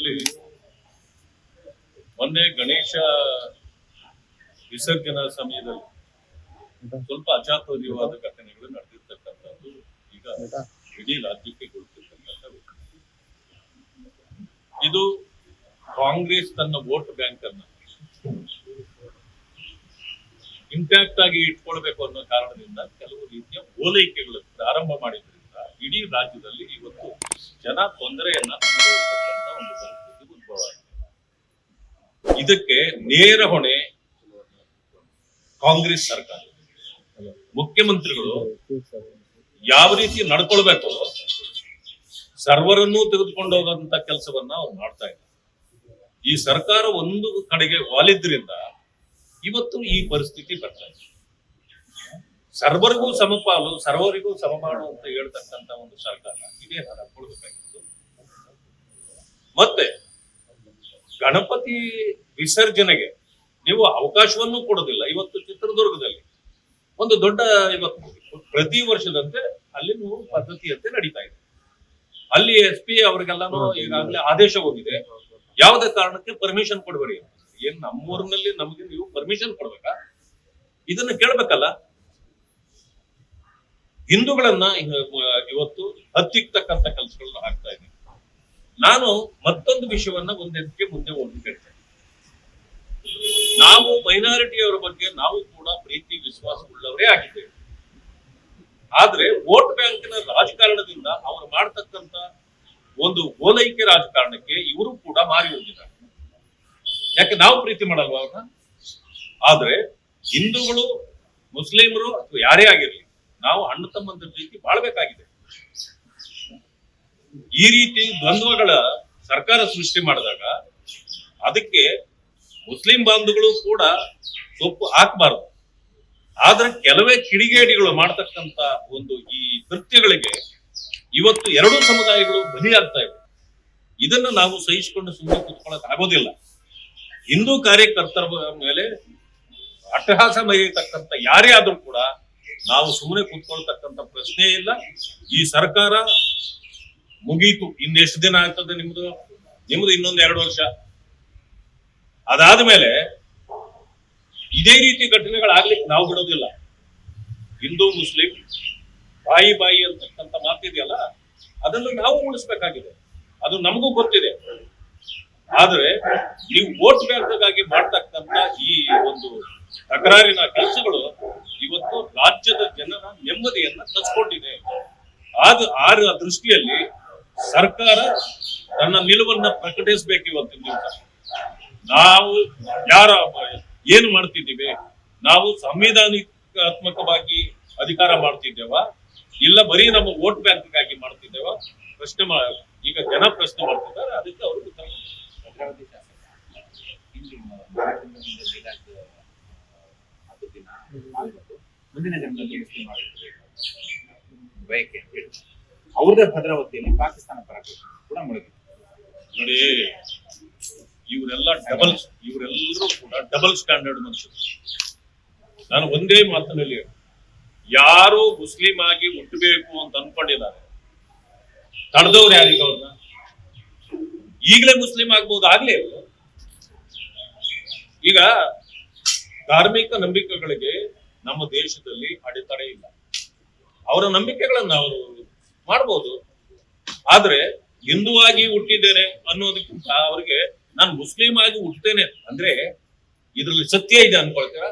ರಾಜ್ಯದಲ್ಲಿ ಮೊನ್ನೆ ಗಣೇಶ ವಿಸರ್ಜನಾ ಸಮಯದಲ್ಲಿ ಸ್ವಲ್ಪ ಅಚಾತುರ್ಯವಾದ ಘಟನೆಗಳು ನಡೆದಿರ್ತಕ್ಕಂಥದ್ದು ಈಗ ಇಡೀ ರಾಜ್ಯಕ್ಕೆ ಗೊತ್ತಿರ್ತಕ್ಕಂಥ ವಿಷಯ. ಇದು ಕಾಂಗ್ರೆಸ್ ತನ್ನ ವೋಟ್ ಬ್ಯಾಂಕ್ ಅನ್ನ ಇಂಟ್ಯಾಕ್ಟ್ ಆಗಿ ಇಟ್ಕೊಳ್ಬೇಕು ಅನ್ನೋ ಕಾರಣದಿಂದ ಕೆಲವು ರೀತಿಯ ಓಲೈಕೆಗಳು ಪ್ರಾರಂಭ ಮಾಡಿದ್ರಿಂದ ಇಡೀ ರಾಜ್ಯದಲ್ಲಿ ಇವತ್ತು ಜನ ತೊಂದರೆಯನ್ನ ಅನುಭವಿಸತಕ್ಕಂಥ ಒಂದು ಪರಿಸ್ಥಿತಿ ಉದ್ಭವ ಆಗಿದೆ. ಇದಕ್ಕೆ ನೇರ ಹೊಣೆ ಕಾಂಗ್ರೆಸ್ ಸರ್ಕಾರ. ಮುಖ್ಯಮಂತ್ರಿಗಳು ಯಾವ ರೀತಿ ನಡ್ಕೊಳ್ಬೇಕು ಸರ್ವರನ್ನೂ ತೆಗೆದುಕೊಂಡು ಹೋಗುವಂತ ಕೆಲಸವನ್ನ ಅವ್ರು ಮಾಡ್ತಾ ಇದ್ದಾರೆ. ಈ ಸರ್ಕಾರ ಒಂದು ಕಡೆಗೆ ವಾಲಿದ್ರಿಂದ ಇವತ್ತು ಈ ಪರಿಸ್ಥಿತಿ ಬರ್ತಾ ಇದೆ. ಸರ್ವರಿಗೂ ಸಮಪಾಲು ಸರ್ವರಿಗೂ ಸಮಮಾಡು ಅಂತ ಹೇಳ್ತಕ್ಕಂತ ಒಂದು ಸರ್ಕಾರ ಇದೇ ನಡ್ಕೊಳ್ಬೇಕಾಗಿತ್ತು. ಮತ್ತೆ ಗಣಪತಿ ವಿಸರ್ಜನೆಗೆ ನೀವು ಅವಕಾಶವನ್ನು ಕೊಡೋದಿಲ್ಲ. ಇವತ್ತು ಚಿತ್ರದುರ್ಗದಲ್ಲಿ ಒಂದು ದೊಡ್ಡ ಇವತ್ತು ಪ್ರತಿ ವರ್ಷದಂತೆ ಅಲ್ಲಿ ಪದ್ಧತಿಯಂತೆ ನಡೀತಾ ಇದೆ. ಅಲ್ಲಿ SP ಅವರಿಗೆಲ್ಲಾನು ಈಗಾಗಲೇ ಆದೇಶ ಹೋಗಿದೆ, ಯಾವುದೇ ಕಾರಣಕ್ಕೆ ಪರ್ಮಿಷನ್ ಕೊಡಬೇಡಿ. ಏನ್ ನಮ್ಮೂರಿನಲ್ಲಿ ನಮಗೆ ನೀವು ಪರ್ಮಿಷನ್ ಕೊಡ್ಬೇಕಾ? ಇದನ್ನ ಕೇಳ್ಬೇಕಲ್ಲ. ಹಿಂದೂಗಳನ್ನ ಇವತ್ತು ಹತ್ತಿಕ್ತಕ್ಕಂಥ ಕೆಲಸಗಳನ್ನ ಆಗ್ತಾ ಇದೆ. ನಾನು ಮತ್ತೊಂದು ವಿಷಯವನ್ನ ಒಂದಕ್ಕೆ ಮುಂದೆ ಹೋಗಿ ಹೇಳ್ತೇನೆ. ನಾವು ಮೈನಾರಿಟಿಯವರ ಬಗ್ಗೆ ನಾವು ಕೂಡ ಪ್ರೀತಿ ವಿಶ್ವಾಸ ಉಳ್ಳವರೇ ಆಗಿದ್ದೇವೆ. ಆದ್ರೆ ವೋಟ್ ಬ್ಯಾಂಕಿನ ರಾಜಕಾರಣದಿಂದ ಅವರು ಮಾಡ್ತಕ್ಕಂಥ ಒಂದು ಓಲೈಕೆ ರಾಜಕಾರಣಕ್ಕೆ ಇವರು ಕೂಡ ಮಾರಿ ಹೋಗಿದ್ದಾರೆ. ಯಾಕೆ ನಾವು ಪ್ರೀತಿ ಮಾಡಲ್ವಾ ಅವ್ರನ್ನ? ಆದ್ರೆ ಹಿಂದೂಗಳು ಮುಸ್ಲಿಮರು ಅಥವಾ ಯಾರೇ ಆಗಿರ್ಲಿ ನಾವು ಅಣ್ಣ ತಮ್ಮಂದ್ರ ರೀತಿ ಬಾಳ್ಬೇಕಾಗಿದೆ. ಈ ರೀತಿ ದ್ವಂದ್ವಗಳ ಸರ್ಕಾರ ಸೃಷ್ಟಿ ಮಾಡಿದಾಗ ಅದಕ್ಕೆ ಮುಸ್ಲಿಂ ಬಾಂಧುಗಳು ಕೂಡ ಸೊಪ್ಪು ಹಾಕಬಾರದು. ಆದ್ರೆ ಕೆಲವೇ ಕಿಡಿಗೇಡಿಗಳು ಮಾಡ್ತಕ್ಕಂತ ಒಂದು ಈ ಕೃತ್ಯಗಳಿಗೆ ಇವತ್ತು ಎರಡೂ ಸಮುದಾಯಗಳು ಬಲಿಯಾಗ್ತಾ ಇವೆ. ಇದನ್ನ ನಾವು ಸಹಿಸಿಕೊಂಡು ಸುಮ್ಮನೆ ಕೂತ್ಕೊಳ್ಳಕ್ ಆಗೋದಿಲ್ಲ. ಹಿಂದೂ ಕಾರ್ಯಕರ್ತರ ಮೇಲೆ ಅಟ್ಟಹಾಸ ಮೆರೆಯತಕ್ಕಂಥ ಯಾರೇ ಆದ್ರೂ ಕೂಡ ನಾವು ಸುಮ್ಮನೆ ಕೂತ್ಕೊಳ್ತಕ್ಕಂಥ ಪ್ರಶ್ನೆ ಇಲ್ಲ. ಈ ಸರ್ಕಾರ ಮುಗೀತು, ಇನ್ನೆಷ್ಟು ದಿನ ಆಗ್ತದೆ ನಿಮ್ದು ಇನ್ನೊಂದು 2 ವರ್ಷ. ಅದಾದ್ಮೇಲೆ ಇದೇ ರೀತಿ ಘಟನೆಗಳಾಗ್ಲಿಕ್ಕೆ ನಾವು ಬಿಡೋದಿಲ್ಲ. ಹಿಂದೂ ಮುಸ್ಲಿಂ ಬಾಯಿ ಅಂತಕ್ಕಂಥ ಮಾತಿದೆಯಲ್ಲ, ಅದನ್ನು ನಾವು ಉಳಿಸ್ಬೇಕಾಗಿದೆ. ಅದು ನಮಗೂ ಗೊತ್ತಿದೆ. ಆದ್ರೆ ನೀವು ವೋಟ್ ಬ್ಯಾಂಕ್ಗಾಗಿ ಮಾಡ್ತಕ್ಕಂಥ ಈ ಒಂದು ತಕರಾರಿನ ಕೆಲಸಗಳು ಇವತ್ತು ರಾಜ್ಯದ ಜನರ ನೆಮ್ಮದಿಯನ್ನ ಕಚ್ಕೊಂಡಿದೆ. ಆ ದೃಷ್ಟಿಯಲ್ಲಿ ಸರ್ಕಾರ ತನ್ನ ನಿಲುವನ್ನ ಪ್ರಕಟಿಸಬೇಕು. ಇವತ್ತಿನ ದಿವಸ ನಾವು ಏನು ಮಾಡ್ತಿದ್ದೀವಿ? ನಾವು ಸಂವಿಧಾನಿಕಾತ್ಮಕವಾಗಿ ಅಧಿಕಾರ ಮಾಡ್ತಿದ್ದೇವ, ಇಲ್ಲ ಬರೀ ನಮ್ಮ ವೋಟ್ ಬ್ಯಾಂಕ್ಗಾಗಿ ಮಾಡ್ತಿದ್ದೇವ? ಈಗ ಜನ ಪ್ರಶ್ನೆ ಮಾಡ್ತಿದ್ದಾರೆ. ಅದಕ್ಕೆ ಅವರು ಉತ್ತರ ಮುಂದಿನ ದಿನದಲ್ಲಿ ಬಯಕೆ ಅವ್ರದೇ ಭದ್ರಾವತಿಯಲ್ಲಿ ಪಾಕಿಸ್ತಾನ ಪರ ಕೂಡ ಮುಳುಗಿದೆ ನೋಡಿ. ಇವರೆಲ್ಲರೂ ಕೂಡ ಡಬಲ್ ಸ್ಟ್ಯಾಂಡರ್ಡ್ ಮನುಷ್ಯರು. ನಾನು ಒಂದೇ ಮಾತಿನಲ್ಲಿ, ಯಾರು ಮುಸ್ಲಿಂ ಆಗಿ ಹುಟ್ಟಬೇಕು ಅಂತ ಅನ್ಕೊಂಡಿದ್ದಾರೆ ತಡೆದವ್ರು ಯಾರೀಗ ಅವ್ರನ್ನ? ಈಗಲೇ ಮುಸ್ಲಿಂ ಆಗ್ಬಹುದು, ಆಗ್ಲೇ. ಈಗ ಧಾರ್ಮಿಕ ನಂಬಿಕೆಗಳಿಗೆ ನಮ್ಮ ದೇಶದಲ್ಲಿ ಅಡೆತಡೆ ಇಲ್ಲ. ಅವರ ನಂಬಿಕೆಗಳನ್ನ ಅವರು ಮಾಡ್ಬೋದು. ಆದ್ರೆ ಹಿಂದೂವಾಗಿ ಹುಟ್ಟಿದ್ದೇನೆ ಅನ್ನೋದಕ್ಕಿಂತ ಅವ್ರಿಗೆ ನಾನು ಮುಸ್ಲಿಂ ಆಗಿ ಹುಟ್ಟೇನೆ ಅಂದ್ರೆ ಇದ್ರಲ್ಲಿ ಸತ್ಯ ಇದೆ ಅನ್ಕೊಳ್ತೀರಾ?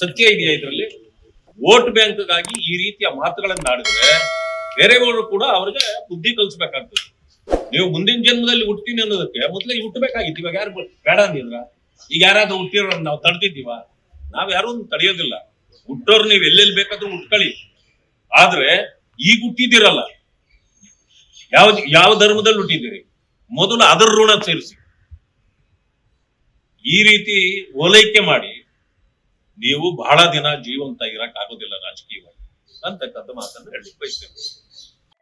ಸತ್ಯ ಇದೆಯಾ ಇದ್ರಲ್ಲಿ? ವೋಟ್ ಬ್ಯಾಂಕ್ಗಾಗಿ ಈ ರೀತಿಯ ಮಾತುಗಳನ್ನ ಆಡಿದ್ರೆ ಬೇರೆಯವರು ಕೂಡ ಅವ್ರಿಗೆ ಬುದ್ಧಿ ಕಲಿಸ್ಬೇಕಾಗ್ತದೆ. ನೀವು ಮುಂದಿನ ಜನ್ಮದಲ್ಲಿ ಹುಟ್ತೀನಿ ಅನ್ನೋದಕ್ಕೆ ಮೊದಲೇ ಹುಟ್ಟಬೇಕಾಗಿತ್ತು. ಇವಾಗ ಯಾರು ಬೇಡ ಅಂದಿದ್ರ? ಈಗ ಯಾರಾದ್ರೂ ಹುಟ್ಟಿರೋ ನಾವು ತಡೆದಿದ್ದೀವ? ನಾವ್ ಯಾರು ತಡೆಯೋದಿಲ್ಲ. ಹುಟ್ಟೋರು ನೀವು ಎಲ್ಲೆಲ್ಲಿ ಬೇಕಾದ್ರೂ ಹುಟ್ಕೊಳ್ಳಿ. ಆದ್ರೆ ಈಗ ಹುಟ್ಟಿದಿರಲ್ಲ, ಯಾವ ಧರ್ಮದಲ್ಲಿ ಹುಟ್ಟಿದ್ದೀರಿ ಮೊದಲು ಅದರ ಋಣ ಸೇರಿಸಿ. ಈ ರೀತಿ ಓಲೈಕೆ ಮಾಡಿ ನೀವು ಬಹಳ ದಿನ ಜೀವಂತ ಇರಕ್ ಆಗೋದಿಲ್ಲ ರಾಜಕೀಯವಾಗಿ ಅಂತಕ್ಕಂಥ ಮಾತನ್ನು ಹೇಳಲಿಕ್ಕೆ ಬಯಸ್ತೇನೆ.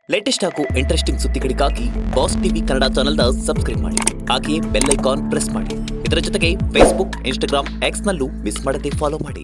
ಲೇಟೆಸ್ಟ್ ಹಾಗೂ ಇಂಟ್ರೆಸ್ಟಿಂಗ್ ಸುದ್ದಿಗಳಿಗಾಗಿ ಬಾಸ್ ಟಿವಿ ಕನ್ನಡ ಚಾನೆಲ್ನ ಸಬ್ಸ್ಕ್ರೈಬ್ ಮಾಡಿ. ಹಾಗೆಯೇ ಬೆಲ್ ಐಕಾನ್ ಪ್ರೆಸ್ ಮಾಡಿ. ಇದರ ಜೊತೆಗೆ ಫೇಸ್ಬುಕ್, ಇನ್ಸ್ಟಾಗ್ರಾಮ್, ಎಕ್ಸ್ನಲ್ಲೂ ಮಿಸ್ ಮಾಡದೆ ಫಾಲೋ ಮಾಡಿ.